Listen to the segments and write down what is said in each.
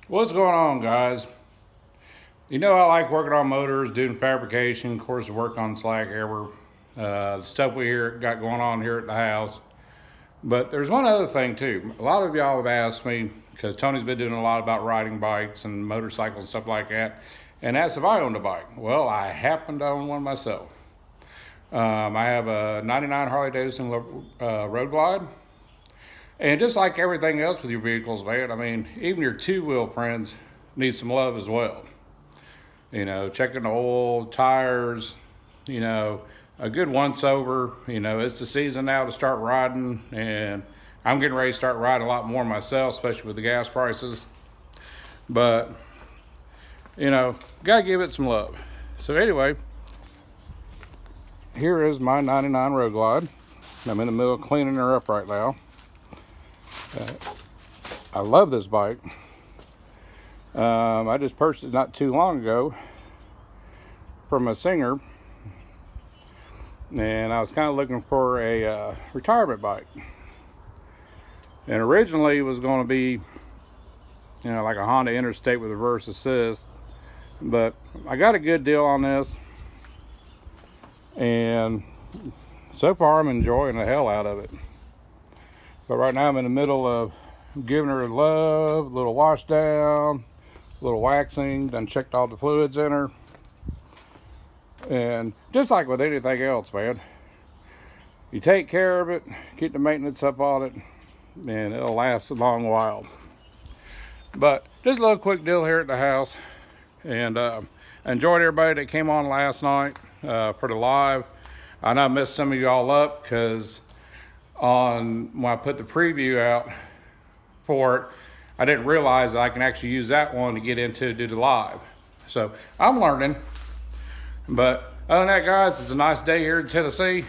What's going on, guys? You know, I like working on motors, doing fabrication, of course, work on slack hammer, the stuff we got going on here at the house. But there's one other thing too. A lot of y'all have asked me, because Tony's been doing a lot about riding bikes and motorcycles and stuff like that, and asked if I owned a bike. Well, I happen to own one myself. I have a '99 Harley Davidson Road Glide. And just like everything else with your vehicles, man, I mean, even your two-wheel friends need some love as well. You know, checking the oil, tires, a good once over. It's the season now to start riding, and I'm getting ready to start riding a lot more myself, especially with the gas prices. But, gotta give it some love. So anyway, here is my '99 Road Glide. I'm in the middle of cleaning her up right now. I love this bike. I just purchased it not too long ago from a singer, and I was kind of looking for a retirement bike. And originally it was going to be, like a Honda Interstate with reverse assist, but I got a good deal on this, and so far I'm enjoying the hell out of it. But right now I'm in the middle of giving her love, a little wash down, a little waxing, done checked all the fluids in her. And just like with anything else, man, you take care of it, keep the maintenance up on it, and it'll last a long while. But just a little quick deal here at the house. And I enjoyed everybody that came on last night for the live. I know I messed some of y'all up because when I put the preview out for it, I didn't realize that I can actually use that one to get into do the live. So I'm learning. But other than that, guys, it's a nice day here in Tennessee,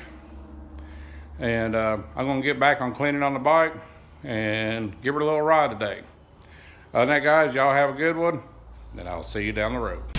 and I'm gonna get back on cleaning on the bike and give her a little ride today. Other than that, guys, y'all have a good one, and I'll see you down the road.